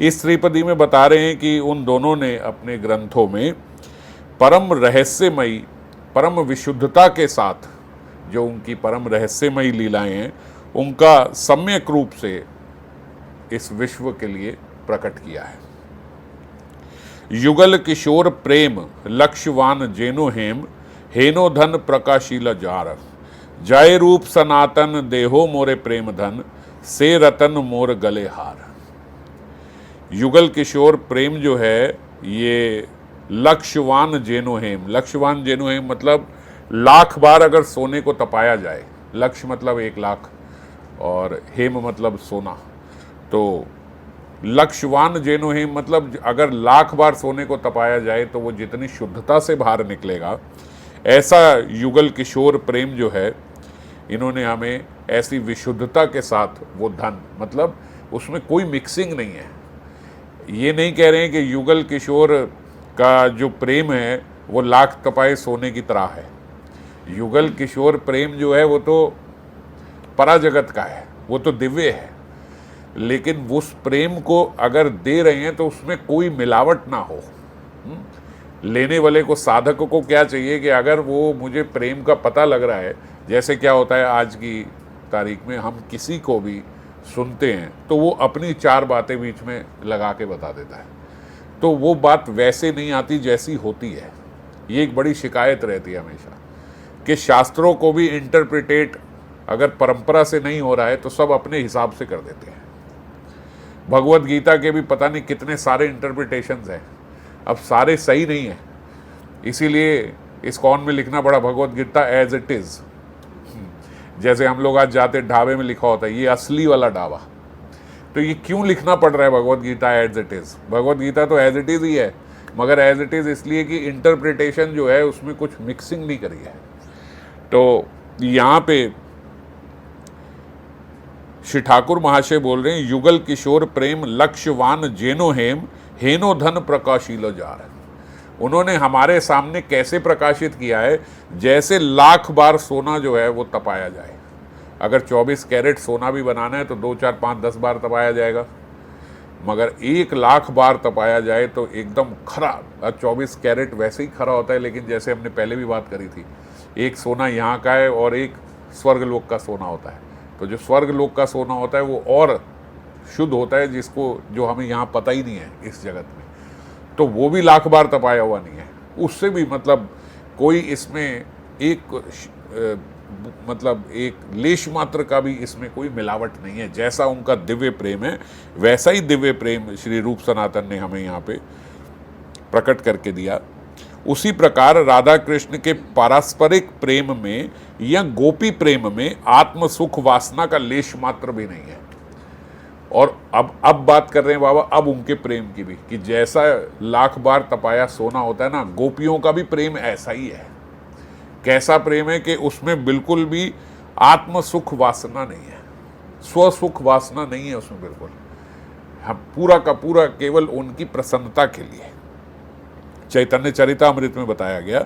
इस श्रीपदी में बता रहे हैं कि उन दोनों ने अपने ग्रंथों में परम रहस्यमयी, परम विशुद्धता के साथ जो उनकी परम रहस्यमयी लीलाएं हैं उनका सम्यक रूप से इस विश्व के लिए प्रकट किया है। युगल किशोर प्रेम लक्ष्यवान जेनो हेम, हेनो धन प्रकाशील जार, जय रूप सनातन देहो मोरे प्रेम धन, से रतन मोर गले हार। युगल किशोर प्रेम जो है ये लक्ष्यवान जेनो हेम, लक्ष्यवान जेनो हेम मतलब लाख बार अगर सोने को तपाया जाए, लक्ष्य मतलब 1 लाख और हेम मतलब सोना, तो लक्ष्यवान जेनो हेम मतलब अगर लाख बार सोने को तपाया जाए तो वो जितनी शुद्धता से बाहर निकलेगा, ऐसा युगल किशोर प्रेम जो है इन्होंने हमें ऐसी विशुद्धता के साथ, वो धन मतलब उसमें कोई मिक्सिंग नहीं है। ये नहीं कह रहे हैं कि युगल किशोर का जो प्रेम है वो लाख तपाए सोने की तरह है। युगल किशोर प्रेम जो है वो तो पराजगत का है, वो तो दिव्य है, लेकिन उस प्रेम को अगर दे रहे हैं तो उसमें कोई मिलावट ना हो। लेने वाले को, साधक को क्या चाहिए कि अगर वो मुझे प्रेम का पता लग रहा है, जैसे क्या होता है आज की तारीख में हम किसी को भी सुनते हैं तो वो अपनी 4 बातें बीच में लगा के बता देता है, तो वो बात वैसे नहीं आती जैसी होती है। ये एक बड़ी शिकायत रहती है हमेशा कि शास्त्रों को भी इंटरप्रिटेट अगर परंपरा से नहीं हो रहा है तो सब अपने हिसाब से कर देते हैं। भगवत गीता के भी पता नहीं कितने सारे इंटरप्रिटेशंस हैं, अब सारे सही नहीं हैं, इसीलिए इस्कॉन में लिखना पड़ा Bhagavad Gita as it is. जैसे हम लोग आज जाते ढाबे में लिखा होता है ये असली वाला ढाबा, तो ये क्यों लिखना पड़ रहा है Bhagavad Gita as it is? Bhagavad Gita तो एज इट इज़ ही है, मगर एज इट इज़ इसलिए कि इंटरप्रिटेशन जो है उसमें कुछ मिक्सिंग नहीं करी है। तो यहाँ पे श्री ठाकुर महाशय बोल रहे हैं युगल किशोर प्रेम लक्ष्यवान जेनो हेम, हेनो धन प्रकाशीलो जार। उन्होंने हमारे सामने कैसे प्रकाशित किया है, जैसे लाख बार सोना जो है वो तपाया जाए। अगर 24 कैरेट सोना भी बनाना है तो 2, 4, 5, 10 बार तपाया जाएगा, मगर 1 लाख बार तपाया जाए तो एकदम खरा। 24 कैरेट वैसे ही खरा होता है, लेकिन जैसे हमने पहले भी बात करी थी, एक सोना यहाँ का है और एक स्वर्गलोक का सोना होता है। तो जो स्वर्गलोक का सोना होता है वो और शुद्ध होता है, जिसको जो हमें यहाँ पता ही नहीं है इस जगत में, तो वो भी लाख बार तपाया हुआ नहीं है। उससे भी मतलब कोई इसमें मतलब एक लेश मात्र का भी इसमें कोई मिलावट नहीं है। जैसा उनका दिव्य प्रेम है वैसा ही दिव्य प्रेम श्री रूप सनातन ने हमें यहाँ पे प्रकट करके दिया। उसी प्रकार राधा कृष्ण के पारस्परिक प्रेम में या गोपी प्रेम में आत्म सुख वासना का लेश मात्र भी नहीं है। और अब बात कर रहे हैं बाबा अब उनके प्रेम की भी, कि जैसा लाख बार तपाया सोना होता है ना, गोपियों का भी प्रेम ऐसा ही है। कैसा प्रेम है कि उसमें बिल्कुल भी आत्म सुख वासना नहीं है, स्व सुख वासना नहीं है उसमें बिल्कुल। हम पूरा का पूरा केवल उनकी प्रसन्नता के लिए। चैतन्य चरितामृत में बताया गया,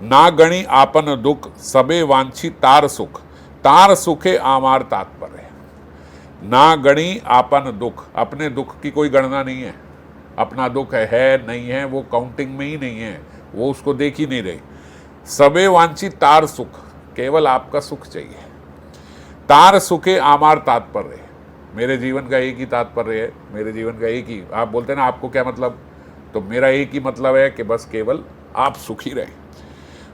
ना गणी आपन दुख सबे वांछी तार सुखे आमार तात्पर्य। ना गणी आपन दुख, अपने दुख की कोई गणना नहीं है। अपना दुख है नहीं है वो काउंटिंग में ही नहीं है, वो उसको देख ही नहीं रही। सबे वांछी तार सुख, केवल आपका सुख चाहिए। तार सुखे आमार तात्पर्य, मेरे जीवन का एक ही तात्पर्य है, मेरे जीवन का एक ही। आप बोलते हैं ना आपको क्या मतलब, तो मेरा एक ही मतलब है कि बस केवल आप सुखी रहे।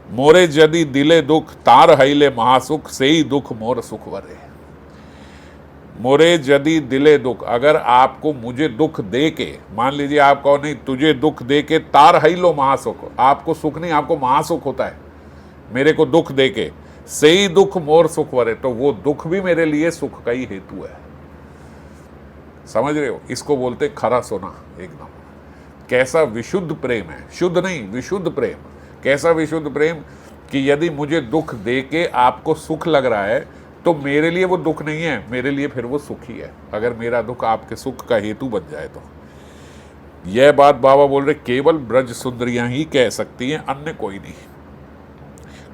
मोरे यदि दिले दुख तार हईले महासुख, से ही दुख मोर सुख वरे। मोरे यदि दिले दुख, अगर आपको मुझे दुख दे के, मान लीजिए आप कहो नहीं तुझे दुख दे के तार हईलो महासुख, आपको सुख नहीं आपको महासुख होता है मेरे को दुख दे के, से ही दुख मोर सुख वरे, तो वो दुख भी मेरे लिए सुख का ही हेतु है। समझ रहे हो, इसको बोलते खरा सोना एकदम। कैसा विशुद्ध प्रेम है, शुद्ध नहीं विशुद्ध प्रेम। कैसा विशुद्ध प्रेम कि यदि मुझे दुख दे के आपको सुख लग रहा है तो मेरे लिए वो दुख नहीं है, मेरे लिए फिर वो सुख ही है, अगर मेरा दुख आपके सुख का हेतु बन जाए तो। यह बात बाबा बोल रहे केवल ब्रज सुंदरियां ही कह सकती हैं, अन्य कोई नहीं,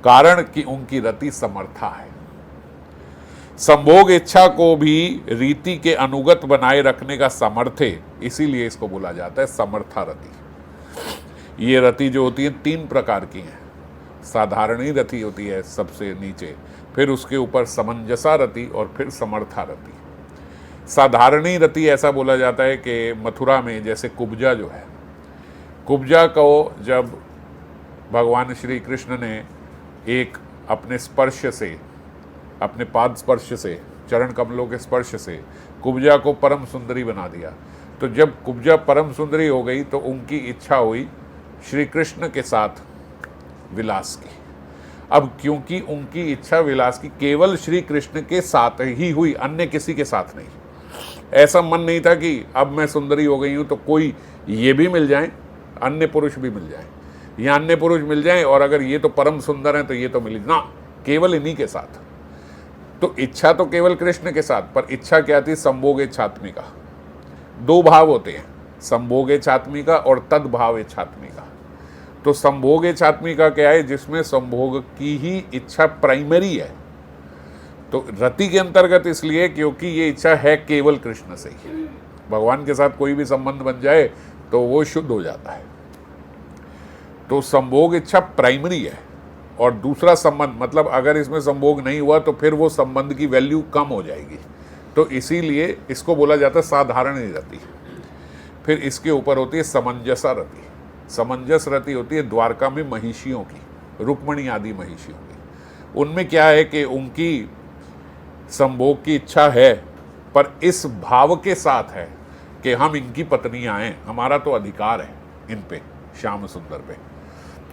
कारण कि उनकी रति समर्था है। संभोग इच्छा को भी रीति के अनुगत बनाए रखने का सामर्थ्य है, इसीलिए इसको बोला जाता है समर्था रति। ये रति जो होती है 3 प्रकार की हैं। साधारणी रति होती है सबसे नीचे, फिर उसके ऊपर समंजसा रति और फिर समर्था रति। साधारणी रति ऐसा बोला जाता है कि मथुरा में जैसे कुब्जा जो है, कुब्जा को जब भगवान श्री कृष्ण ने एक अपने स्पर्श से, अपने पाद स्पर्श से, चरण कमलों के स्पर्श से कुब्जा को परम सुंदरी बना दिया, तो जब कुब्जा परम सुंदरी हो गई तो उनकी इच्छा हुई श्री कृष्ण के साथ विलास की। अब क्योंकि उनकी इच्छा विलास की केवल श्री कृष्ण के साथ ही हुई, अन्य किसी के साथ नहीं। ऐसा मन नहीं था कि अब मैं सुंदरी हो गई हूं तो कोई ये भी मिल जाए, अन्य पुरुष भी मिल जाए, या अन्य पुरुष मिल जाए और अगर ये तो परम सुंदर हैं तो ये तो मिली ना, केवल इन्हीं के साथ। तो इच्छा तो केवल कृष्ण के साथ, पर इच्छा क्या थी? संभोग इच्छात्मिका। 2 भाव होते हैं, संभोग इच्छात्मिका और तद्भाव इच्छात्मिका। तो संभोग इच्छात्मिका क्या है? जिसमें संभोग की ही इच्छा प्राइमरी है। तो रति के अंतर्गत इसलिए क्योंकि ये इच्छा है केवल कृष्ण से ही। भगवान के साथ कोई भी संबंध बन जाए तो वो शुद्ध हो जाता है। तो संभोग इच्छा प्राइमरी है और दूसरा संबंध, मतलब अगर इसमें संभोग नहीं हुआ तो फिर वो संबंध की वैल्यू कम हो जाएगी। तो इसीलिए इसको बोला जाता है साधारण रति। फिर इसके ऊपर होती है समंजसा रति। समंजस रति होती है द्वारका में महिषियों की, रुक्मणी आदि महिषियों की। उनमें क्या है कि उनकी संभोग की इच्छा है, पर इस भाव के साथ है कि हम इनकी पत्नियां हैं, हमारा तो अधिकार है इन पे, श्याम सुंदर पे।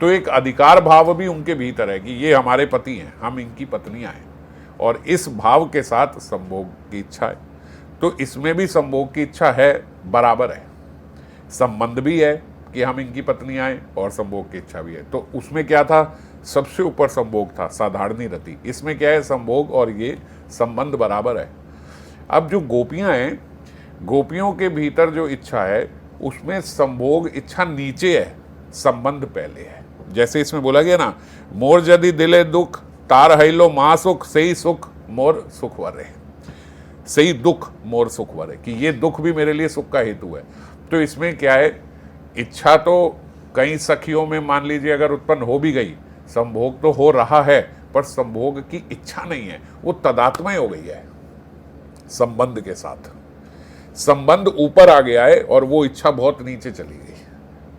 तो एक अधिकार भाव भी उनके भीतर है कि ये हमारे पति हैं, हम इनकी पत्नियां हैं, और इस भाव के साथ संभोग की इच्छा है। तो इसमें भी संभोग की इच्छा है, बराबर है, संबंध भी है कि हम इनकी पत्नियां हैं और संभोग की इच्छा भी है। तो उसमें क्या था? सबसे ऊपर संभोग था, साधारणी रति। इसमें क्या है? संभोग और ये संबंध बराबर है। अब जो गोपियां हैं, गोपियों के भीतर जो इच्छा है उसमें संभोग इच्छा नीचे है, संबंध पहले है। जैसे इसमें बोला गया ना, मोर यदि दिले दुख तार हैलो मा सुख, सही सुख मोर सुख वरे, सही दुख मोर सुख वरे, कि ये दुख भी मेरे लिए सुख का हेतु है। तो इसमें क्या है? इच्छा तो कई सखियों में मान लीजिए अगर उत्पन्न हो भी गई, संभोग तो हो रहा है, पर संभोग की इच्छा नहीं है, वो तदात्मय हो गई है संबंध के साथ। संबंध ऊपर आ गया है और वो इच्छा बहुत नीचे चली गई,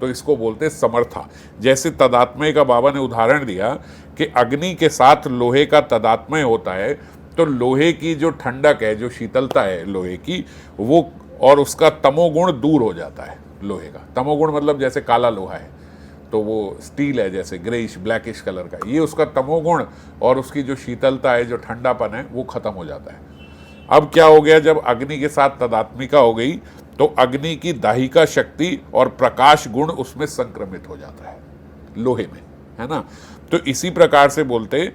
तो इसको बोलते हैं समर्था। जैसे तदात्मय का बाबा ने उदाहरण दिया कि अग्नि के साथ लोहे का तदात्मय होता है, तो लोहे की जो ठंडक है, जो शीतलता है लोहे की, वो और उसका तमोगुण दूर हो जाता है। लोहे का तमोगुण मतलब जैसे काला लोहा है तो वो स्टील है, जैसे ग्रेइश ब्लैकिश कलर का, ये उसका तमोगुण और उसकी जो शीतलता है, जो ठंडापन है, वो खत्म हो जाता है। अब क्या हो गया? जब अग्नि के साथ तदात्मिका हो गई तो अग्नि की दाहिका शक्ति और प्रकाश गुण उसमें संक्रमित हो जाता है, लोहे में, है ना। तो इसी प्रकार से बोलते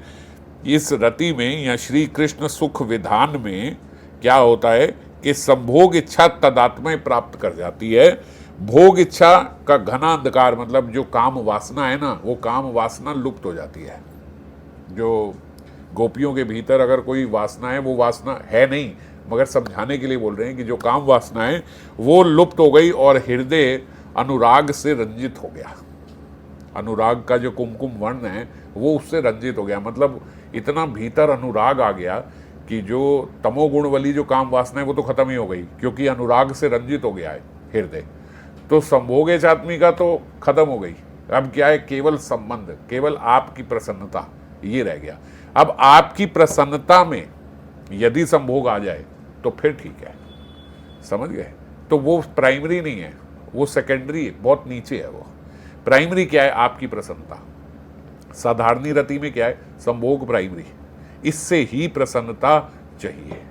इस रति में या श्री कृष्ण सुख विधान में क्या होता है कि संभोग इच्छा तदात्मय प्राप्त कर जाती है। भोग इच्छा का घना अंधकार, मतलब जो काम वासना है ना, वो काम वासना लुप्त हो जाती है। जो गोपियों के भीतर अगर कोई वासना है, वो वासना है नहीं, मगर समझाने के लिए बोल रहे हैं कि जो काम वासना है वो लुप्त हो गई और हृदय अनुराग से रंजित हो गया। अनुराग का जो कुमकुम वर्ण है वो उससे रंजित हो गया, मतलब इतना भीतर अनुराग आ गया कि जो तमोगुण वाली जो काम वासना है वो तो खत्म ही हो गई, क्योंकि अनुराग से रंजित हो गया है हृदय। तो संभोग इच्छात्मिका तो खत्म हो गई। अब क्या है? केवल संबंध, केवल आपकी प्रसन्नता, ये रह गया। अब आपकी प्रसन्नता में यदि संभोग आ जाए तो फिर ठीक है, समझ गए? तो वो प्राइमरी नहीं है, वो सेकेंडरी, बहुत नीचे है। वो प्राइमरी क्या है? आपकी प्रसन्नता। साधारणी रति में क्या है? संभोग प्राइमरी, इससे ही प्रसन्नता चाहिए।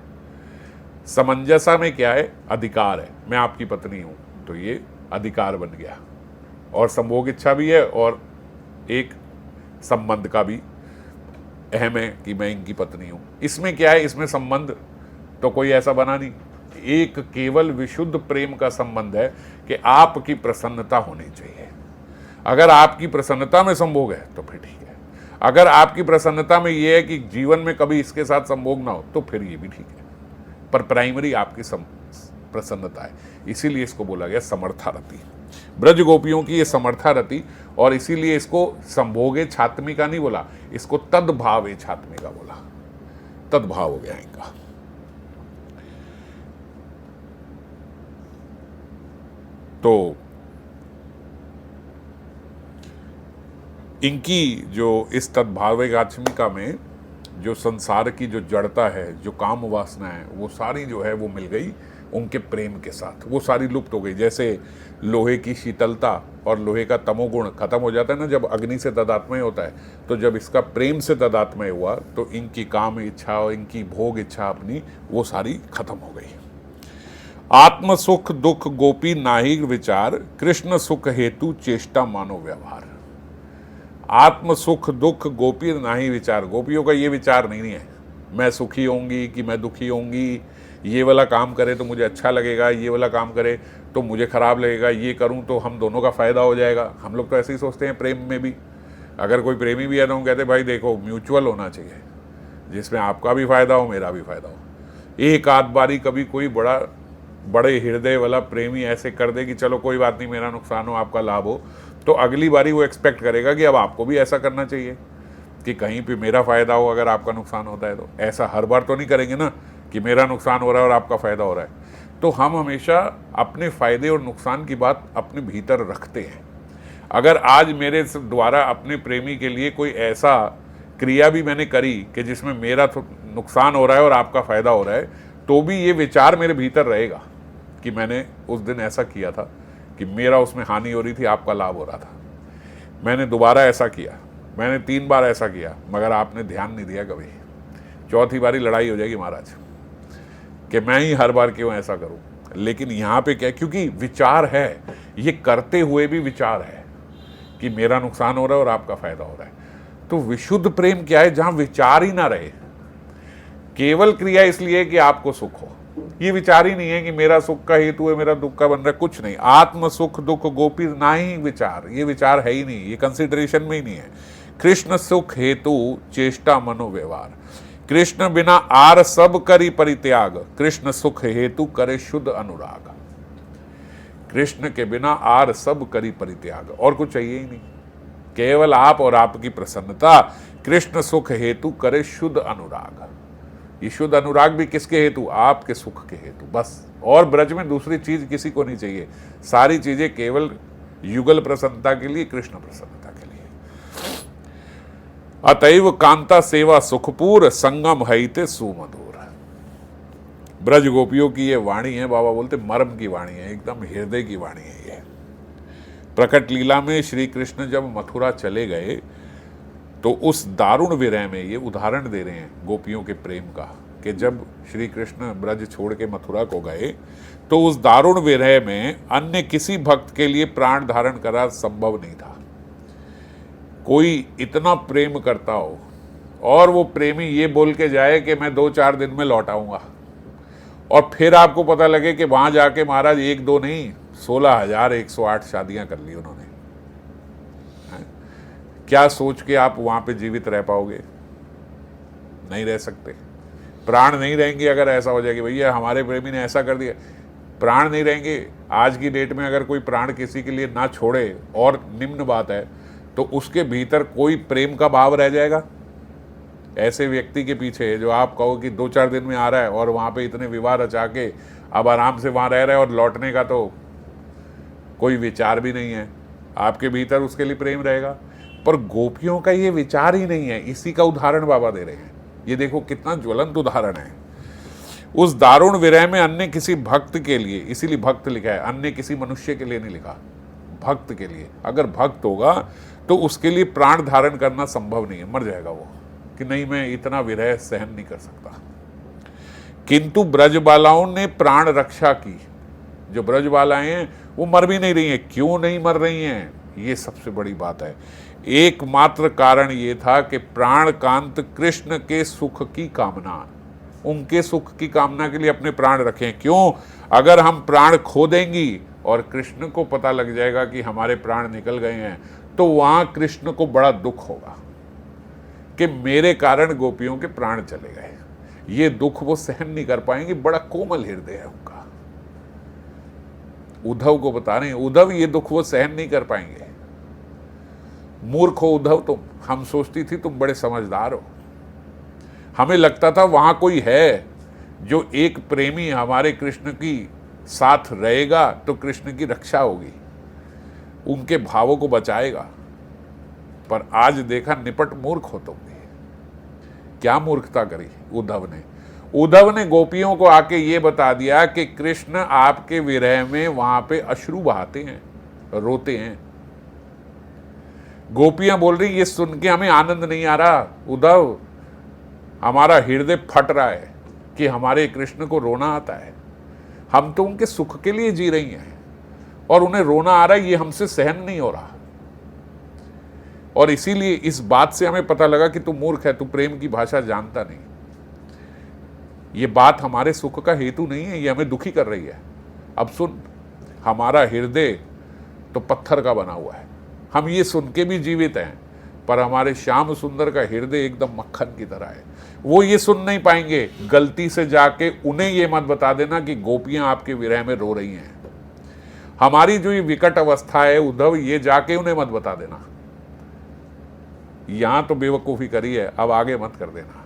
समंजसा में क्या है? अधिकार है, मैं आपकी पत्नी हूं, तो ये अधिकार बन गया, और संभोग इच्छा भी है और एक संबंध का भी अहम है कि मैं इनकी पत्नी हूं। इसमें क्या है? इसमें संबंध तो कोई ऐसा बना नहीं, एक केवल विशुद्ध प्रेम का संबंध है कि आपकी प्रसन्नता होनी चाहिए। अगर आपकी प्रसन्नता में संभोग है तो फिर ठीक है। अगर आपकी प्रसन्नता में ये है कि जीवन में कभी इसके साथ संभोग ना हो तो फिर ये भी ठीक है, पर प्राइमरी आपकी प्रसन्नता है, इसीलिए इसको बोला गया समर्थारति। ब्रज गोपियों की ये समर्थारति, और इसीलिए इसको संभोगे छात्मिका नहीं बोला, इसको तद्भावे छात्मिका बोला, तद्भाव हो गया इनका। तो इनकी जो इस तद्भावेगात्मिका में जो संसार की जो जड़ता है, जो काम वासना है, वो सारी जो है वो मिल गई उनके प्रेम के साथ, वो सारी लुप्त हो गई। जैसे लोहे की शीतलता और लोहे का तमोगुण खत्म हो जाता है ना जब अग्नि से तदात्मय होता है, तो जब इसका प्रेम से तदात्मय हुआ तो इनकी काम इच्छा और इनकी भोग इच्छा अपनी वो सारी खत्म हो गई। आत्म सुख दुख गोपी नाहि विचार, कृष्ण सुख हेतु चेष्टा मानो व्यवहार। आत्म सुख दुख गोपी नाहि विचार, गोपियों का ये विचार नहीं है मैं सुखी होंगी कि मैं दुखी होंगी, ये वाला काम करे तो मुझे अच्छा लगेगा, ये वाला काम करे तो मुझे खराब लगेगा, ये करूं तो हम दोनों का फायदा हो जाएगा। हम लोग तो ऐसे ही सोचते हैं प्रेम में भी। अगर कोई प्रेमी भी है तो हम कहते भाई देखो म्यूचुअल होना चाहिए, जिसमें आपका भी फायदा हो मेरा भी फायदा हो। एक आध बारी कभी कोई बड़े हृदय वाला प्रेमी ऐसे कर दे कि चलो कोई बात नहीं, मेरा नुकसान हो आपका लाभ हो, तो अगली बारी वो एक्सपेक्ट करेगा कि अब आपको भी ऐसा करना चाहिए कि कहीं पे मेरा फ़ायदा हो अगर आपका नुकसान होता है तो। ऐसा हर बार तो नहीं करेंगे ना कि मेरा नुकसान हो रहा है और आपका फ़ायदा हो रहा है। तो हम हमेशा अपने फ़ायदे और नुकसान की बात अपने भीतर रखते हैं। अगर आज मेरे द्वारा अपने प्रेमी के लिए कोई ऐसा क्रिया भी मैंने करी कि जिसमें मेरा नुकसान हो रहा है और आपका फ़ायदा हो रहा है, तो भी ये विचार मेरे भीतर रहेगा कि मैंने उस दिन ऐसा किया था कि मेरा उसमें हानि हो रही थी, आपका लाभ हो रहा था। मैंने दोबारा ऐसा किया, मैंने 3 बार ऐसा किया, मगर आपने ध्यान नहीं दिया कभी। चौथी बारी लड़ाई हो जाएगी महाराज कि मैं ही हर बार क्यों ऐसा करूं। लेकिन यहाँ पे क्या, क्योंकि विचार है, ये करते हुए भी विचार है कि मेरा नुकसान हो रहा है और आपका फायदा हो रहा है। तो विशुद्ध प्रेम क्या है, जहां विचार ही ना रहे, केवल क्रिया इसलिए कि आपको सुख हो। ये विचार ही नहीं है कि मेरा सुख का हेतु है, मेरा दुख का बन रहा है, कुछ नहीं। आत्म सुख दुख गोपी ना ही विचार, ये विचार है ही नहीं, ये कंसिडरेशन में ही नहीं है। कृष्ण सुख हेतु चेष्टा मनो व्यवहार, कृष्ण बिना आर सब करी परित्याग, कृष्ण सुख हेतु करे शुद्ध अनुराग। कृष्ण के बिना आर सब करी परित्याग, और कुछ चाहिए ही नहीं, केवल आप और आपकी प्रसन्नता। कृष्ण सुख हेतु करे शुद्ध अनुराग। ये शुद्ध अनुराग भी किसके हेतु, आपके सुख के हेतु, बस। और ब्रज में दूसरी चीज किसी को नहीं चाहिए, सारी चीजें केवल युगल प्रसन्नता के लिए, कृष्ण प्रसन्नता के लिए। अतएव कांता सेवा सुखपूर, संगम हईते सुमधुर। ब्रज गोपियों की ये वाणी है, बाबा बोलते मर्म की वाणी है, एकदम हृदय की वाणी है ये। प्रकट लीला में श्री कृष्ण जब मथुरा चले गए तो उस दारुण विरह में ये उदाहरण दे रहे हैं गोपियों के प्रेम का, कि जब श्री कृष्ण ब्रज छोड़ के मथुरा को गए तो उस दारुण विरह में अन्य किसी भक्त के लिए प्राण धारण करना संभव नहीं था। कोई इतना प्रेम करता हो और वो प्रेमी ये बोल के जाए कि मैं 2-4 दिन में लौट आऊंगा, और फिर आपको पता लगे कि वहां जाके महाराज 1-2 नहीं 16,108 शादियां कर ली उन्होंने। क्या सोच के आप वहां पे जीवित रह पाओगे? नहीं रह सकते। प्राण नहीं रहेंगे अगर ऐसा हो जाए कि भैया हमारे प्रेमी ने ऐसा कर दिया, प्राण नहीं रहेंगे। आज की डेट में अगर कोई प्राण किसी के लिए ना छोड़े, और निम्न बात है, तो उसके भीतर कोई प्रेम का भाव रह जाएगा? ऐसे व्यक्ति के पीछे जो आप कहो कि 2-4 दिन में आ रहा है और वहां पे इतने विवाह रचा के अब आराम से वहां रह रहा है और लौटने का तो कोई विचार भी नहीं है, आपके भीतर उसके लिए प्रेम रहेगा? पर गोपियों का ये विचार ही नहीं है। इसी का उदाहरण बाबा दे रहे हैं। ये देखो कितना ज्वलंत उदाहरण है। उस दारुण विरह में अन्य किसी भक्त के लिए, इसीलिए भक्त लिखा है, अन्य किसी मनुष्य के लिए नहीं लिखा, भक्त के लिए। अगर भक्त होगा तो उसके लिए प्राण धारण करना संभव नहीं है, मर जाएगा वो, कि नहीं मैं इतना विरह सहन नहीं कर सकता। किंतु ब्रजबालाओं ने प्राण रक्षा की। जो ब्रजबालाएं हैं वो मर भी नहीं रही हैं। क्यों नहीं मर रही हैं, ये सबसे बड़ी बात है। एकमात्र कारण ये था कि प्राणकांत कृष्ण के सुख की कामना, उनके सुख की कामना के लिए अपने प्राण रखें। क्यों? अगर हम प्राण खो देंगी और कृष्ण को पता लग जाएगा कि हमारे प्राण निकल गए हैं, तो वहां कृष्ण को बड़ा दुख होगा। कि मेरे कारण गोपियों के प्राण चले गए। ये दुख वो सहन नहीं कर पाएंगे, बड़ा कोमल हृदय है उनका। उद्धव को बता रहे हैं, उद्धव ये दुख वो सहन नहीं कर पाएंगे। मूर्ख हो उद्धव तुम, हम सोचती थी तुम बड़े समझदार हो। हमें लगता था वहां कोई है जो एक प्रेमी हमारे कृष्ण की साथ रहेगा तो कृष्ण की रक्षा होगी, उनके भावों को बचाएगा। पर आज देखा निपट मूर्ख हो तुम भी। क्या मूर्खता करी उद्धव ने। उद्धव ने गोपियों को आके ये बता दिया कि कृष्ण आपके विरह में वहां पे अश्रु बहाते हैं, रोते हैं। गोपियां बोल रही ये सुन के हमें आनंद नहीं आ रहा उद्धव, हमारा हृदय फट रहा है कि हमारे कृष्ण को रोना आता है। हम तो उनके सुख के लिए जी रही हैं और उन्हें रोना आ रहा है, ये हमसे सहन नहीं हो रहा। और इसीलिए इस बात से हमें पता लगा कि तू मूर्ख है, तू प्रेम की भाषा जानता नहीं। ये बात हमारे सुख का हेतु नहीं है, ये हमें दुखी कर रही है। अब सुन, हमारा हृदय तो पत्थर का बना हुआ है, हम ये सुन के भी जीवित हैं, पर हमारे श्याम सुंदर का हृदय एकदम मक्खन की तरह है। वो ये सुन नहीं पाएंगे। गलती से जाके उन्हें ये मत बता देना कि गोपियां आपके विरह में रो रही हैं। हमारी जो ये विकट अवस्था है उद्धव, ये जाके उन्हें मत बता देना। यहां तो बेवकूफ़ी करी है, अब आगे मत कर देना।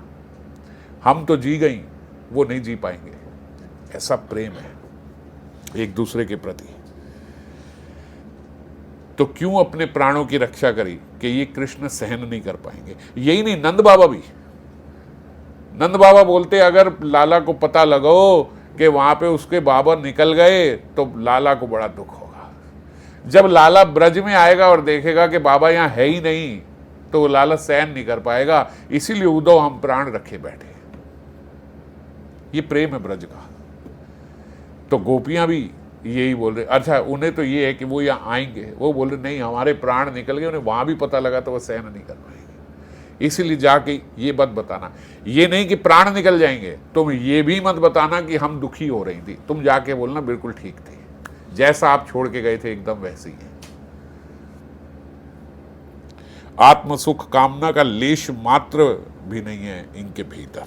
हम तो जी गई, वो नहीं जी पाएंगे। ऐसा प्रेम है एक दूसरे के प्रति। तो क्यों अपने प्राणों की रक्षा करी कि ये कृष्ण सहन नहीं कर पाएंगे। यही नहीं, नंद बाबा बोलते अगर लाला को पता लगो कि वहां पे उसके बाबा निकल गए तो लाला को बड़ा दुख होगा। जब लाला ब्रज में आएगा और देखेगा कि बाबा यहां है ही नहीं तो लाला सहन नहीं कर पाएगा। इसीलिए उद्धव हम प्राण रखे बैठे। ये प्रेम है ब्रज का। तो गोपियां भी यही बोल रहे। अच्छा, उन्हें तो ये है कि वो यहाँ आएंगे, वो बोल रहे नहीं हमारे प्राण निकल गए, उन्हें वहां भी पता लगा तो वो सहन नहीं कर पाएंगे। इसीलिए जाके ये मत बताना, ये नहीं कि प्राण निकल जाएंगे, तुम ये भी मत बताना कि हम दुखी हो रही थी। तुम जाके बोलना बिल्कुल ठीक थी, जैसा आप छोड़ के गए थे एकदम वैसे ही है। आत्म सुख कामना का लेश मात्र भी नहीं है इनके भीतर,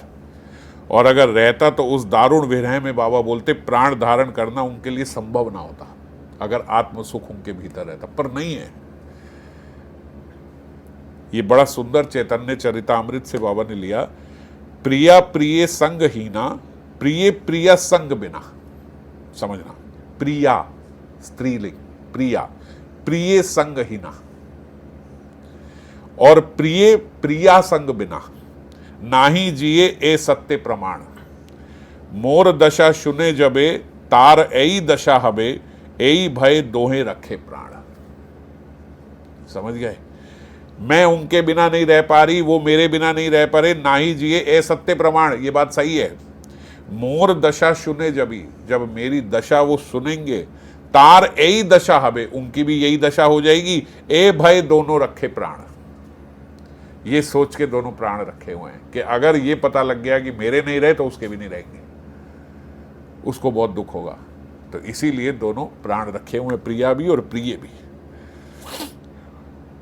और अगर रहता तो उस दारुण विरह में बाबा बोलते प्राण धारण करना उनके लिए संभव ना होता, अगर आत्म सुख उनके भीतर रहता, पर नहीं है। ये बड़ा सुंदर चैतन्य चरितामृत से बाबा ने लिया। प्रिया प्रिय संग हीना, प्रिय प्रिया संग बिना। समझना, प्रिया स्त्रीलिंग, प्रिया प्रिय संग हीना और प्रिय प्रिया संग बिना, नाही जिए ए सत्य प्रमाण। मोर दशा सुने जबे, तार एई दशा हबे, एई भय दोहे रखे प्राण। समझ गए। मैं उनके बिना नहीं रह पा रही, वो मेरे बिना नहीं रह पा रहे, ना ही जिए ए सत्य प्रमाण। ये बात सही है। मोर दशा सुने जबी, जब मेरी दशा वो सुनेंगे, तार एई दशा हबे, उनकी भी यही दशा हो जाएगी, ए भय दोनों रखे प्राण। ये सोच के दोनों प्राण रखे हुए हैं कि अगर ये पता लग गया कि मेरे नहीं रहे तो उसके भी नहीं रहेंगे, उसको बहुत दुख होगा। तो इसीलिए दोनों प्राण रखे हुए, प्रिया भी और प्रिय भी।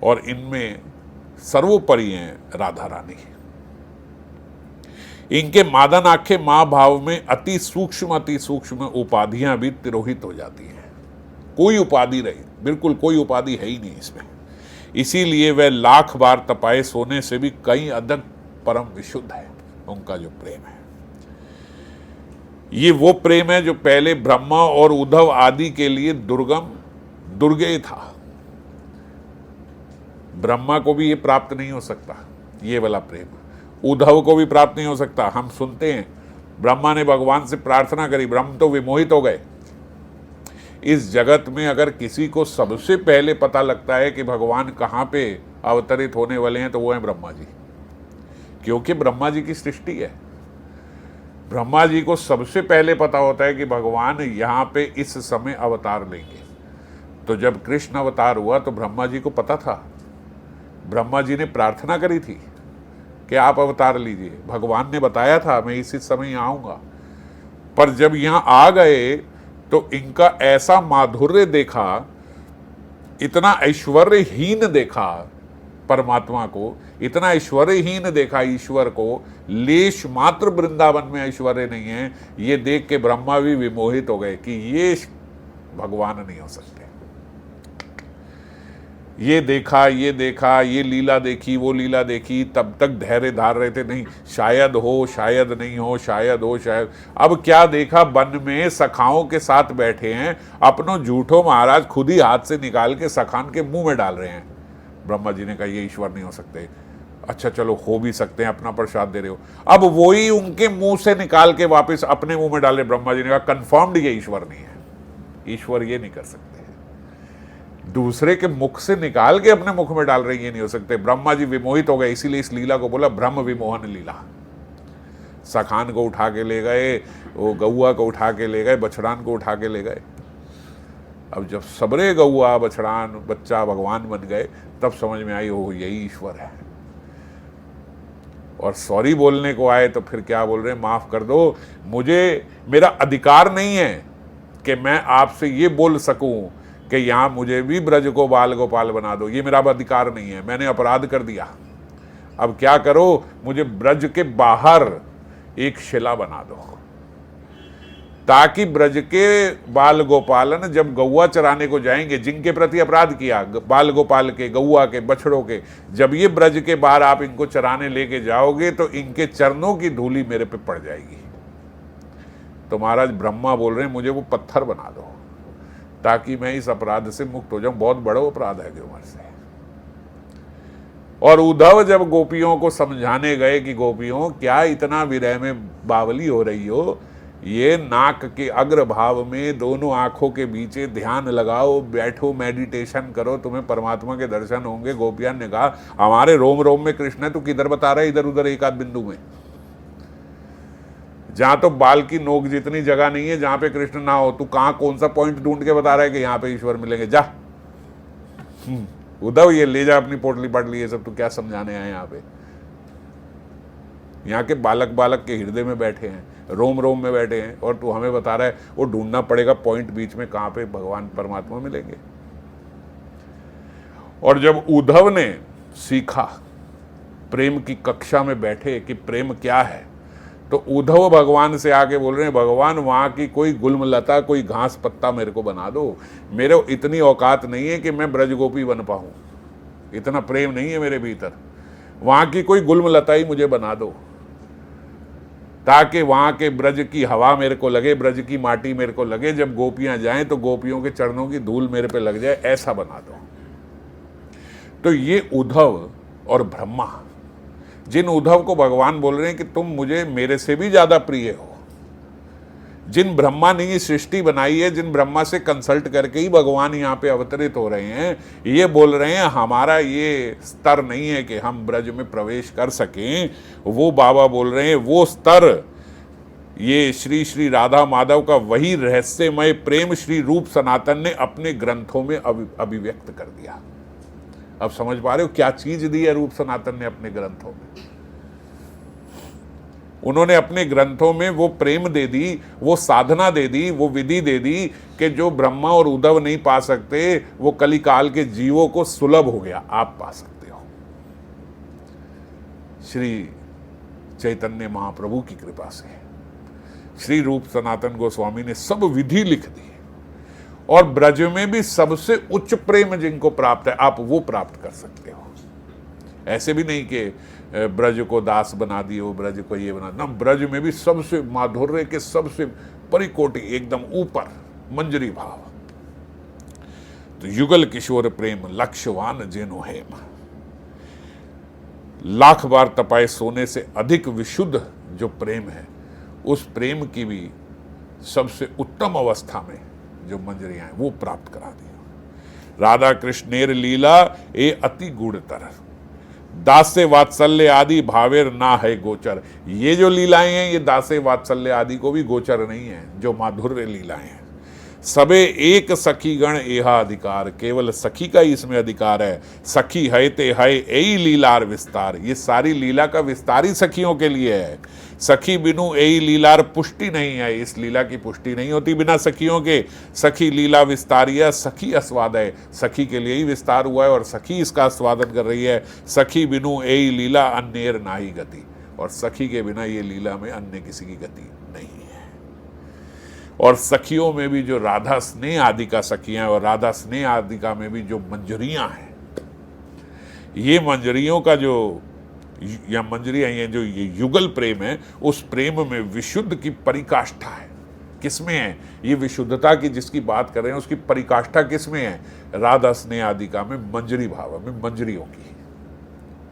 और इनमें सर्वोपरि हैं राधा रानी। इनके मादन आंखें मां भाव में अति सूक्ष्म उपाधियां भी तिरोहित हो जाती हैं। कोई उपाधि रही, बिल्कुल कोई उपाधि है ही नहीं इसमें। इसीलिए वह लाख बार तपाए सोने से भी कई अधिक परम विशुद्ध है उनका जो प्रेम है। ये वो प्रेम है जो पहले ब्रह्मा और उद्धव आदि के लिए दुर्गेय था। ब्रह्मा को भी ये प्राप्त नहीं हो सकता, ये वाला प्रेम। उद्धव को भी प्राप्त नहीं हो सकता। हम सुनते हैं ब्रह्मा ने भगवान से प्रार्थना करी, ब्रह्म तो विमोहित हो गए। इस जगत में अगर किसी को सबसे पहले पता लगता है कि भगवान कहाँ पे अवतरित होने वाले हैं तो वो है ब्रह्मा जी, क्योंकि ब्रह्मा जी की सृष्टि है। ब्रह्मा जी को सबसे पहले पता होता है कि भगवान यहाँ पे इस समय अवतार लेंगे। तो जब कृष्ण अवतार हुआ तो ब्रह्मा जी को पता था। ब्रह्मा जी ने प्रार्थना करी थी कि आप अवतार लीजिए, भगवान ने बताया था मैं इसी समय आऊँगा। पर जब यहाँ आ गए तो इनका ऐसा माधुर्य देखा, इतना ऐश्वर्यहीन देखा परमात्मा को, इतना ऐश्वर्यहीन देखा ईश्वर को, लेश मात्र वृंदावन में ऐश्वर्य नहीं है, ये देख के ब्रह्मा भी विमोहित हो गए कि ये भगवान नहीं हो सकते। ये देखा, ये लीला देखी, वो लीला देखी, तब तक धैर्य धार रहे थे, नहीं शायद हो, शायद नहीं हो, शायद हो, शायद। अब क्या देखा, वन में सखाओं के साथ बैठे हैं, अपनों झूठों महाराज खुद ही हाथ से निकाल के सखान के मुंह में डाल रहे हैं। ब्रह्मा जी ने कहा ये ईश्वर नहीं हो सकते। अच्छा चलो हो भी सकते हैं, अपना प्रसाद दे रहे हो। अब वही उनके मुंह से निकाल के वापस अपने मुंह में डाले। ब्रह्मा जी ने कहा कंफर्म्ड ये ईश्वर नहीं है, ईश्वर ये नहीं कर सकते। दूसरे के मुख से निकाल के अपने मुख में डाल रहे, ये नहीं हो सकते। ब्रह्मा जी विमोहित हो गए, इसीलिए इस लीला को बोला ब्रह्म विमोहन लीला। सखान को उठा के ले गए, वो गौआ को उठा के ले गए, बछड़ान को उठा के ले गए। अब जब सबरे गौआ बछड़ान बच्चा भगवान बन गए, तब समझ में आई ओ यही ईश्वर है। और सॉरी बोलने को आए तो फिर क्या बोल रहे हैं, माफ कर दो, मुझे मेरा अधिकार नहीं है कि मैं आपसे ये बोल सकूं कि यहाँ मुझे भी ब्रज को बाल गोपाल बना दो, ये मेरा अधिकार नहीं है, मैंने अपराध कर दिया। अब क्या करो, मुझे ब्रज के बाहर एक शिला बना दो, ताकि ब्रज के बाल गोपालन जब गौआ चराने को जाएंगे, जिनके प्रति अपराध किया, बाल गोपाल के, गौआ के, बछड़ों के, जब ये ब्रज के बाहर आप इनको चराने लेके जाओगे तो इनके चरणों की धूली मेरे पे पड़ जाएगी। तो महाराज ब्रह्मा बोल रहे हैं मुझे वो पत्थर बना दो, ताकि मैं इस अपराध से मुक्त हो जाऊं। बहुत बड़ा अपराध है ग्योमर से। और उद्धव जब गोपियों को समझाने गए कि गोपियों क्या इतना विरह में बावली हो रही हो, ये नाक के अग्रभाव में दोनों आंखों के बीचे ध्यान लगाओ, बैठो, मेडिटेशन करो, तुम्हें परमात्मा के दर्शन होंगे। गोपियां ने कहा हमारे रोम रोम में कृष्ण है, तू किधर बता रहा है, इधर उधर एक आध बिंदु में, जहां तो बाल की नोक जितनी जगह नहीं है जहां पे कृष्ण ना हो, तू कहां कौन सा पॉइंट ढूंढ के बता रहा है कि यहां पे ईश्वर मिलेंगे। जा उद्धव ये ले जा अपनी पोटली पाटली, ये सब तू क्या समझाने आए यहाँ पे। यहाँ के बालक बालक के हृदय में बैठे हैं, रोम रोम में बैठे हैं, और तू हमें बता रहा है वो ढूंढना पड़ेगा पॉइंट बीच में कहां पे भगवान परमात्मा मिलेंगे। और जब उद्धव ने सीखा, प्रेम की कक्षा में बैठे कि प्रेम क्या है, तो उद्धव भगवान से आके बोल रहे हैं भगवान वहाँ की कोई गुलमलता, कोई घास पत्ता मेरे को बना दो, मेरे इतनी औकात नहीं है कि मैं ब्रजगोपी बन पाऊँ, इतना प्रेम नहीं है मेरे भीतर। वहाँ की कोई गुलमलता ही मुझे बना दो, ताकि वहाँ के ब्रज की हवा मेरे को लगे, ब्रज की माटी मेरे को लगे, जब गोपियाँ जाएं तो गोपियों के चरणों की धूल मेरे पे लग जाए, ऐसा बना दो। तो ये उद्धव और ब्रह्मा, जिन उद्धव को भगवान बोल रहे हैं कि तुम मुझे मेरे से भी ज्यादा प्रिय हो, जिन ब्रह्मा ने ये सृष्टि बनाई है, जिन ब्रह्मा से कंसल्ट करके ही भगवान यहाँ पे अवतरित हो रहे हैं, ये बोल रहे हैं हमारा ये स्तर नहीं है कि हम ब्रज में प्रवेश कर सकें। वो बाबा बोल रहे हैं वो स्तर, ये श्री श्री राधा माधव का वही रहस्यमय प्रेम श्री रूप सनातन ने अपने ग्रंथों में अभिव्यक्त कर दिया। अब समझ पा रहे हो क्या चीज दी है रूप सनातन ने अपने ग्रंथों में। उन्होंने अपने ग्रंथों में वो प्रेम दे दी, वो साधना दे दी, वो विधि दे दी कि जो ब्रह्मा और उद्धव नहीं पा सकते, वो कलिकाल के जीवों को सुलभ हो गया, आप पा सकते हो। श्री चैतन्य महाप्रभु की कृपा से श्री रूप सनातन गोस्वामी ने सब विधि लिख दी, और ब्रज में भी सबसे उच्च प्रेम जिनको प्राप्त है, आप वो प्राप्त कर सकते हो। ऐसे भी नहीं कि ब्रज को दास बना दियो, ब्रज को ये बना, ना, ब्रज में भी सबसे माधुर्य के सबसे परिकोटि, एकदम ऊपर मंजरी भाव। तो युगल किशोर प्रेम लक्ष्यवान जेनो हेम, लाख बार तपाए सोने से अधिक विशुद्ध जो प्रेम है, उस प्रेम की भी सबसे उत्तम अवस्था में जो मंजरियां हैं वो प्राप्त करा दी। राधा कृष्णेर लीला ए अति गुणतर, दास्य वात्सल्य आदि भावेर ना है गोचर। ये जो लीलाएं हैं ये दास्य वात्सल्य आदि को भी गोचर नहीं है, जो माधुर्य लीलाएं हैं। सबे एक सखी गण एहा अधिकार, केवल सखी का ही इसमें अधिकार है। सखी है ते है यही लीलार विस्तार, ये सारी लीला का विस्तार ही सखियों के लिए है। सखी बिनु एई लीलार पुष्टि नहीं है, इस लीला की पुष्टि नहीं होती बिना सखियों के। सखी लीला विस्तारिया सखी अस्वाद है, सखी के लिए ही विस्तार हुआ है और सखी इसका आस्वादन कर रही है। सखी बिनु एई लीला अन्नेर नाही गति, और सखी के बिना ये लीला में अन्य किसी की गति नहीं है। और सखियों में भी जो राधा स्नेह आदि का सखियां और राधा स्नेह आदि का में भी जो मंजरियां हैं, ये मंजरियों का जो या मंजरियां ये जो ये युगल प्रेम है, उस प्रेम में विशुद्ध की परिकाष्ठा है। किसमें है? ये विशुद्धता की जिसकी बात कर रहे हैं उसकी परिकाष्ठा किसमें है? राधा स्नेह आदि का में मंजरी भाव में मंजरियों की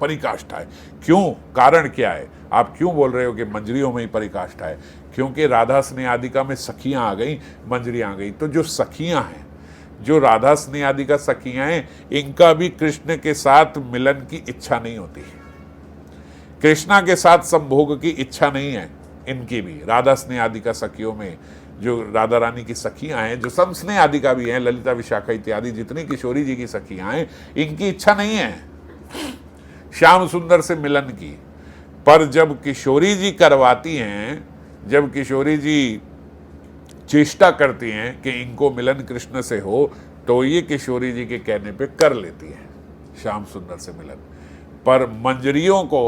परिकाष्ठा है। क्यों? कारण क्या है? आप क्यों बोल रहे हो कि मंजरियों में ही परिकाष्ठा है? क्योंकि राधा स्नेह आदिका में सखियां आ गई, मंजरियां आ गई। तो जो सखियां हैं, जो राधा स्नेह आदिका सखियां हैं, इनका भी कृष्ण के साथ मिलन की इच्छा नहीं होती है, कृष्णा के साथ संभोग की इच्छा नहीं है इनकी भी। राधा स्नेह आदिका सखियों में जो राधा रानी की सखियां हैं, जो सम स्नेह आदिका भी हैं, ललिता विशाखा इत्यादि जितनी किशोरी जी की सखियां हैं, इनकी इच्छा नहीं है श्याम सुंदर से मिलन की। पर जब किशोरी जी करवाती हैं, जब किशोरी जी चेष्टा करती हैं कि इनको मिलन कृष्ण से हो, तो ये किशोरी जी के कहने पे कर लेती हैं श्याम सुंदर से मिलन। पर मंजरियों को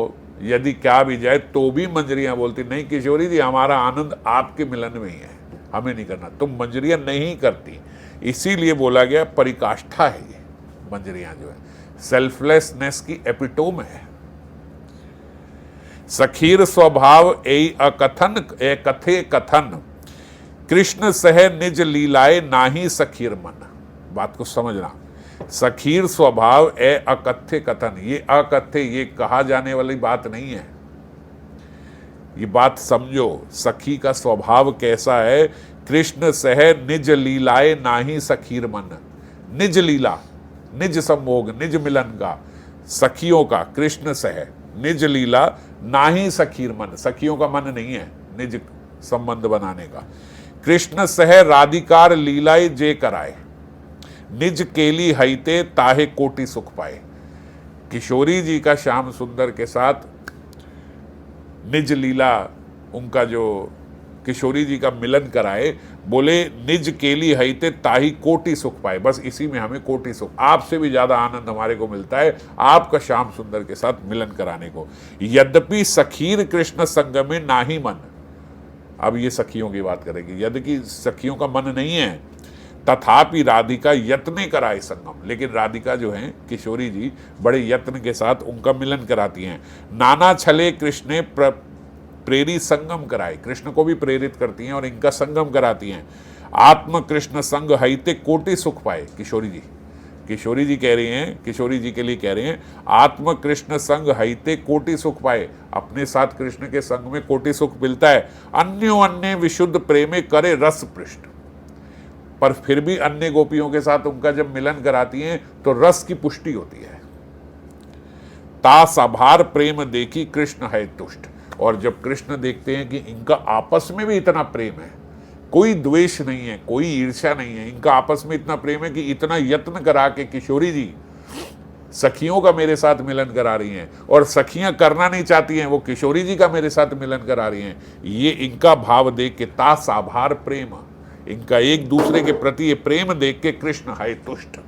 यदि क्या भी जाए तो भी मंजरियां बोलती नहीं किशोरी जी, हमारा आनंद आपके मिलन में ही है, हमें नहीं करना। तो मंजरियां नहीं करती, इसीलिए बोला गया परिकाष्ठा है। ये मंजरियां जो है सेल्फलेसनेस की एपिटोम है। सखीर स्वभाव ए अकथन ए कथे कथन, कृष्ण सह निज लीलाए नाही सखीर मन। बात को समझना, सखीर स्वभाव ए अकथ्य कथन, ये अकथ्य, ये कहा जाने वाली बात नहीं है। ये बात समझो, सखी का स्वभाव कैसा है। कृष्ण सह निज लीलाए नाही सखीर मन, निज लीला, निज संभोग, निज मिलन का, सखियों का कृष्ण सह निज लीला नाही सखीर मन, सखियों का मन नहीं है निज संबंध बनाने का। कृष्ण सह राधिकार लीलाए जे कराए, निज केली हईते ताहे कोटि सुख पाए। किशोरी जी का श्याम सुंदर के साथ निज लीला, उनका जो किशोरी जी का मिलन कराए, बोले निज केली हईते ताही कोटि सुख पाए। बस इसी में हमें कोटि सुख, आपसे भी ज्यादा आनंद हमारे को मिलता है आपका श्याम सुंदर के साथ मिलन कराने को। यद्यपि सखीर कृष्ण संग में नाही मन, अब ये सखियों की बात करेगी, यद्यपि सखियों का मन नहीं है, तथापि राधिका यत्ने कराए संगम, लेकिन राधिका जो है किशोरी जी बड़े यत्न के साथ उनका मिलन कराती हैं। नाना छले कृष्ण प्रेरी संगम कराए, कृष्ण को भी प्रेरित करती हैं और इनका संगम कराती हैं। आत्म कृष्ण संग हईते कोटि सुख पाए। किशोरी जी कह रही हैं, किशोरी जी के लिए कह रहे हैं, आत्म कृष्ण संग हईते कोटि सुख पाए, अपने साथ कृष्ण के संग में कोटि सुख मिलता है। अन्यो अन्य विशुद्ध प्रेमे करे रस पृष्ठ, पर फिर भी अन्य गोपियों के साथ उनका जब मिलन कराती हैं तो रस की पुष्टि होती है। ता सभार प्रेम देखी कृष्ण है तुष्ट, और जब कृष्ण देखते हैं कि इनका आपस में भी इतना प्रेम है, कोई द्वेष नहीं है, कोई ईर्ष्या नहीं है, इनका आपस में इतना प्रेम है कि इतना यत्न करा के किशोरी जी सखियों का मेरे साथ मिलन करा रही हैं, और सखियां करना नहीं चाहती हैं, वो किशोरी जी का मेरे साथ मिलन करा रही हैं। ये इनका भाव देख के ता साभार प्रेम, इनका एक दूसरे के प्रति ये प्रेम देख के कृष्ण है तुष्ट,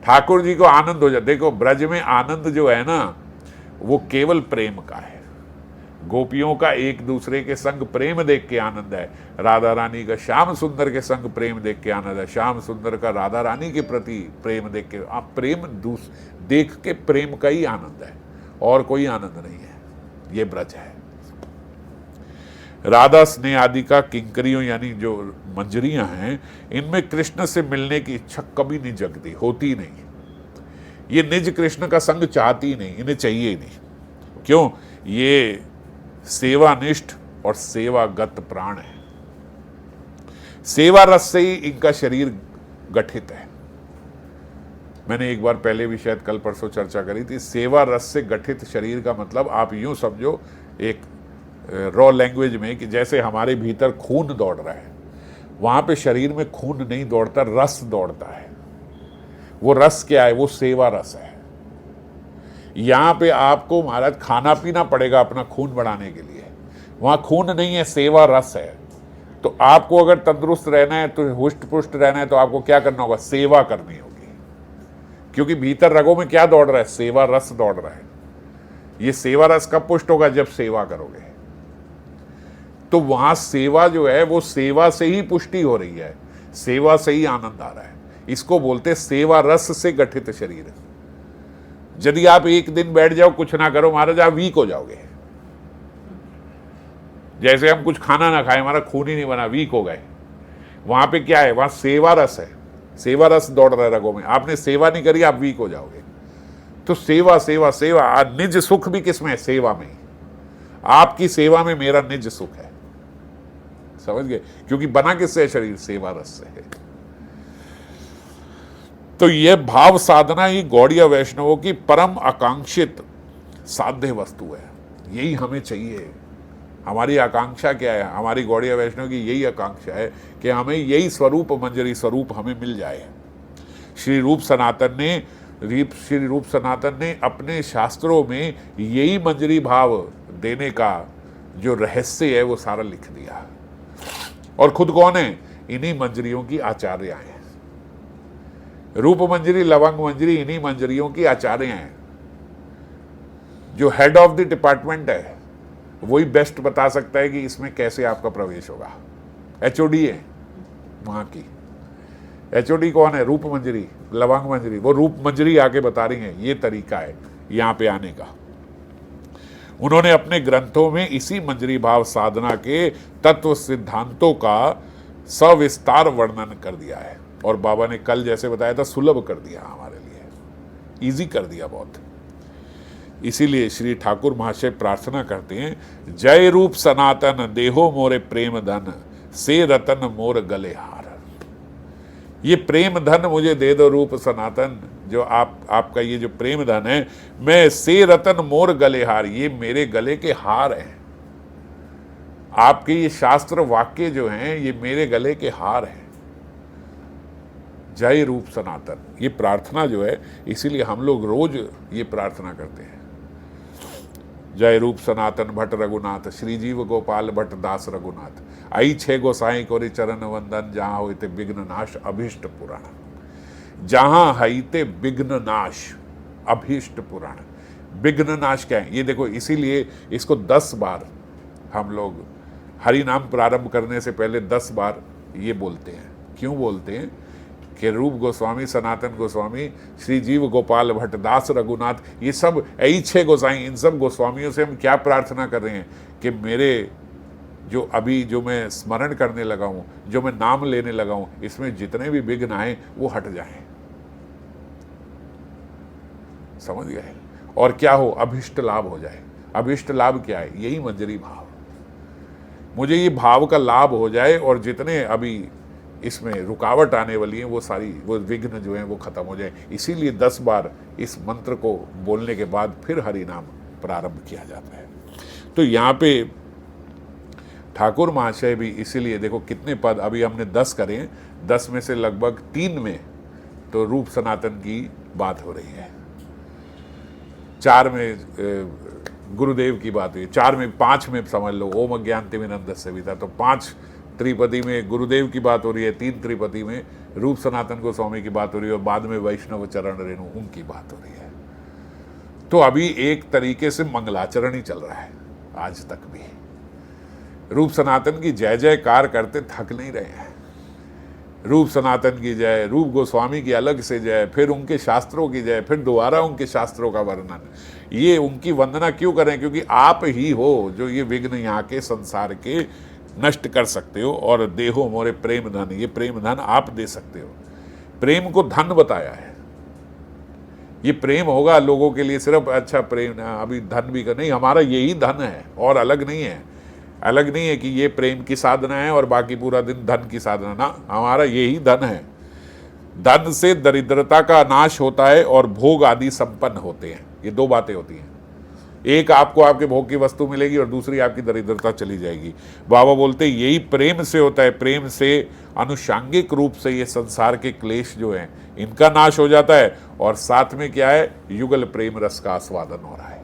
ठाकुर जी को आनंद हो जाए। देखो ब्रज में आनंद जो है ना, वो केवल प्रेम का है। गोपियों का एक दूसरे के संग प्रेम देख के आनंद है, राधा रानी का श्याम सुंदर के संग प्रेम देख के आनंद है, श्याम सुंदर का राधा रानी के प्रति प्रेम देख के, आप प्रेम देख के प्रेम का ही आनंद है, और कोई आनंद नहीं है। ये ब्रज है। राधा स्नेह आदि का किंकरियों यानी जो मंजरियां हैं, इनमें कृष्ण से मिलने की इच्छा कभी नहीं जगती, होती नहीं। ये निज कृष्ण का संग चाहती ही नहीं, इन्हें चाहिए ही नहीं। क्यों? ये सेवानिष्ठ और सेवागत प्राण है। सेवा रस से ही इनका शरीर गठित है। मैंने एक बार पहले भी शायद कल परसों चर्चा करी थी। सेवा रस से गठित शरीर का मतलब आप यूं समझो, एक रॉ लैंग्वेज में, कि जैसे हमारे भीतर खून दौड़ रहा है, वहां पे शरीर में खून नहीं दौड़ता, रस दौड़ता है। वो रस क्या है? वो सेवा रस है। यहां पे आपको महाराज खाना पीना पड़ेगा अपना खून बढ़ाने के लिए, वहां खून नहीं है, सेवा रस है। तो आपको अगर तंदुरुस्त रहना है, तो हुष्ट पुष्ट रहना है, तो आपको क्या करना होगा? सेवा करनी होगी। क्योंकि भीतर रगों में क्या दौड़ रहा है? सेवा रस दौड़ रहा है। ये सेवा रस कब पुष्ट होगा? जब सेवा करोगे। तो वहां सेवा जो है वो सेवा से ही पुष्टि हो रही है, सेवा से ही आनंद आ रहा है। इसको बोलते सेवा रस से गठित शरीर। यदि आप एक दिन बैठ जाओ, कुछ ना करो महाराज, आप वीक हो जाओगे। जैसे हम कुछ खाना ना खाए, हमारा खून ही नहीं बना, वीक हो गए। वहां पे क्या है? वहां सेवा रस है, सेवा रस दौड़ रहा है रगों में। आपने सेवा नहीं करी, आप वीक हो जाओगे। तो सेवा सेवा सेवा, निज सुख भी किसमें है? सेवा में। आपकी सेवा में मेरा निज सुख है, समझ गए? क्योंकि बना किससे है शरीर? सेवा रस से है। तो यह भाव साधना ही गौड़ीय वैष्णवों की परम आकांक्षित साध्य वस्तु है। यही हमें चाहिए। हमारी आकांक्षा क्या है? हमारी गौड़ीय वैष्णव की यही आकांक्षा है कि हमें यही स्वरूप, मंजरी स्वरूप हमें मिल जाए। श्री रूप सनातन ने अपने शास्त्रों में यही मंजरी भाव देने का जो रहस्य है वो सारा लिख दिया। और खुद कौन है? इन्हीं मंजरियों की आचार्य हैं। रूप मंजरी, लवंग मंजरी, इन्हीं मंजरियों की आचार्य हैं। जो हेड ऑफ द डिपार्टमेंट है वही बेस्ट बता सकता है कि इसमें कैसे आपका प्रवेश होगा। एचओडी है वहां की। एचओडी कौन है? रूप मंजरी, लवंग मंजरी। वो रूप मंजरी आके बता रही हैं ये तरीका है यहां पे आने का। उन्होंने अपने ग्रंथों में इसी मंजरी भाव साधना के तत्व सिद्धांतों का सविस्तार वर्णन कर दिया है। और बाबा ने कल जैसे बताया था, सुलभ कर दिया हमारे लिए, इजी कर दिया बहुत। इसीलिए श्री ठाकुर महाशय प्रार्थना करते हैं, जय रूप सनातन देहो मोरे प्रेम धन, से रतन मोर गले हार। ये प्रेम धन मुझे दे दो रूप सनातन, जो आपका ये जो प्रेम धन है, मैं से रतन मोर गले हार, ये मेरे गले के हार हैं। आपके ये शास्त्र वाक्य जो हैं ये मेरे गले के हार हैं। जय रूप सनातन, ये प्रार्थना जो है, इसीलिए हम लोग रोज ये प्रार्थना करते हैं। जय रूप सनातन भट्ट रघुनाथ, श्री जीव गोपाल भट्ट दास रघुनाथ, आई छे गोसाई कोरी चरण वंदन, जहां होते विघ्न नाश अभीष्ट पुराण। जहां हईते विघ्न नाश अभीष्ट पुराण। विघ्न नाश क्या है? ये देखो, इसीलिए इसको 10 बार हम लोग हरि नाम प्रारंभ करने से पहले 10 बार ये बोलते हैं। क्यों बोलते हैं? कि रूप गोस्वामी, सनातन गोस्वामी, श्री जीव गोपाल भट्ट दास रघुनाथ, ये सब यही 6 गोसाई, इन सब गोस्वामियों से हम क्या प्रार्थना कर रहे हैं कि मेरे जो अभी जो मैं स्मरण करने लगा हूं, जो मैं नाम लेने लगा हूं, इसमें जितने भी विघ्न आए वो हट जाएं। समझ गए? और क्या हो? अभिष्ट लाभ हो जाए। अभिष्ट लाभ क्या है? यही मंजरी भाव। मुझे ये भाव का लाभ हो जाए और जितने अभी इसमें रुकावट आने वाली है वो सारी, वो विघ्न जो है वो खत्म हो जाए। इसीलिए 10 बार इस मंत्र को बोलने के बाद फिर हरि नाम प्रारंभ किया जाता है। तो यहाँ पे ठाकुर महाशय भी इसीलिए देखो कितने पद अभी हमने 10 करे हैं, 10 में से लगभग 3 में तो रूप सनातन की बात हो रही है, 4 में गुरुदेव की बात हुई, 4 में 5 में समझ लो ओम अज्ञानतिमिरंधस्य भी था। तो 5 त्रिपदी में गुरुदेव की बात हो रही है, 3 त्रिपदी में रूप सनातन गोस्वामी की बात हो रही है और बाद में वैष्णव चरण रेणु उनकी बात हो रही है। तो अभी एक तरीके से मंगलाचरण ही चल रहा है आज तक भी। रूप सनातन की जय जयकार करते थक नहीं रहे हैं। रूप सनातन की जय, रूप गोस्वामी की अलग से जय, फिर उनके शास्त्रों की जय, फिर दोबारा उनके शास्त्रों का वर्णन। ये उनकी वंदना क्यों करें? क्योंकि आप ही हो जो ये विघ्न यहाँ के संसार के नष्ट कर सकते हो। और देहो मोरे प्रेम धन, ये प्रेम धन आप दे सकते हो। प्रेम को धन बताया है। ये प्रेम होगा लोगों के लिए सिर्फ अच्छा प्रेम, अभी धन भी नहीं, हमारा यही धन है और अलग नहीं है। अलग नहीं है कि ये प्रेम की साधना है और बाकी पूरा दिन धन की साधना, ना, हमारा यही धन है। धन से दरिद्रता का नाश होता है और भोग आदि संपन्न होते हैं। ये 2 बातें होती हैं। एक आपको आपके भोग की वस्तु मिलेगी और दूसरी आपकी दरिद्रता चली जाएगी। बाबा बोलते यही प्रेम से होता है। प्रेम से अनुषांगिक रूप से ये संसार के क्लेश जो हैं इनका नाश हो जाता है और साथ में क्या है? युगल प्रेम रस का आस्वादन हो रहा है।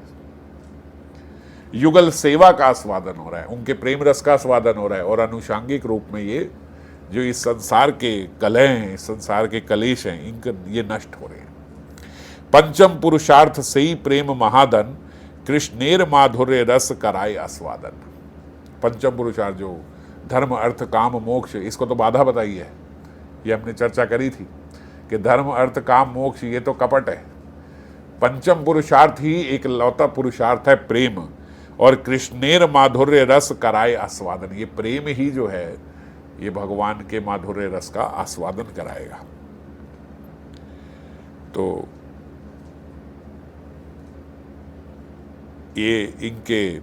युगल सेवा का आस्वादन हो रहा है, उनके प्रेम रस का आस्वादन हो रहा है, और अनुषांगिक रूप में ये जो इस संसार के कलह हैं, इस संसार के कलेश हैं, इनके ये नष्ट हो रहे हैं। पंचम पुरुषार्थ से ही प्रेम महादन, कृष्णेर माधुर्य रस कराए आस्वादन। पंचम पुरुषार्थ जो धर्म अर्थ काम मोक्ष, इसको तो बाधा बताई है, ये हमने चर्चा करी थी कि धर्म अर्थ काम मोक्ष ये तो कपट है। पंचम पुरुषार्थ ही एक लौता पुरुषार्थ है प्रेम, और कृष्णेर माधुर्य रस कराए आस्वादन। ये प्रेम ही जो है ये भगवान के माधुर्य रस का आस्वादन कराएगा। तो ये इनके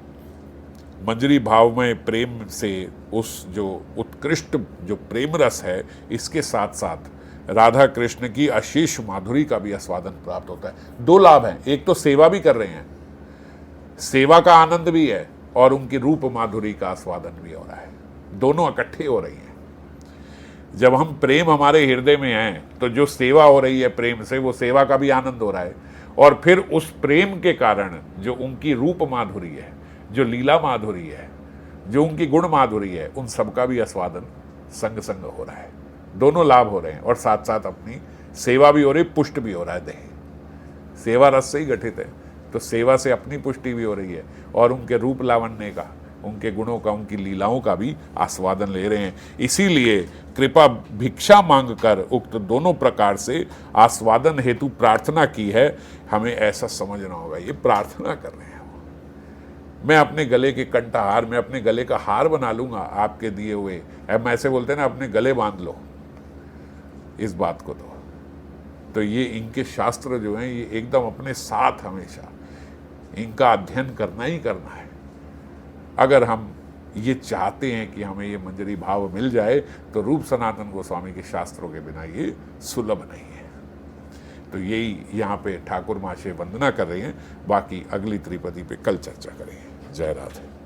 मंजरी भाव में प्रेम से उस जो उत्कृष्ट जो प्रेम रस है, इसके साथ साथ राधा कृष्ण की अशेष माधुरी का भी आस्वादन प्राप्त होता है। दो लाभ हैं, एक तो सेवा भी कर रहे हैं, सेवा का आनंद भी है, और उनकी रूप माधुरी का आस्वादन भी हो रहा है, दोनों इकट्ठे हो रही हैं। जब हम प्रेम हमारे हृदय में है तो जो सेवा हो रही है प्रेम से, वो सेवा का भी आनंद हो रहा है, और फिर उस प्रेम के कारण जो उनकी रूप माधुरी है, जो लीला माधुरी है, जो उनकी गुण माधुरी है, उन सबका भी आस्वादन संग संग हो रहा है। दोनों लाभ हो रहे हैं, और साथ साथ अपनी सेवा भी हो रही, पुष्ट भी हो रहा है। देह सेवा रस से ही गठित है, तो सेवा से अपनी पुष्टि भी हो रही है, और उनके रूप लावण्य का, उनके गुणों का, उनकी लीलाओं का भी आस्वादन ले रहे हैं। इसीलिए कृपा भिक्षा मांगकर उक्त दोनों प्रकार से आस्वादन हेतु प्रार्थना की है। हमें ऐसा समझना होगा, ये प्रार्थना कर रहे हैं। मैं अपने गले के कंठहार में अपने गले का हार बना लूंगा आपके दिए हुए, हम ऐसे बोलते हैं ना, अपने गले बांध लो इस बात को। तो ये इनके शास्त्र जो हैं ये एकदम अपने साथ हमेशा इनका अध्ययन करना ही करना है। अगर हम ये चाहते हैं कि हमें ये मंजरी भाव मिल जाए, तो रूप सनातन गोस्वामी के शास्त्रों के बिना ये सुलभ नहीं है। तो यही यहाँ पे ठाकुर महाशय वंदना कर रहे हैं। बाकी अगली त्रिपदी पे कल चर्चा करेंगे। जय राधे।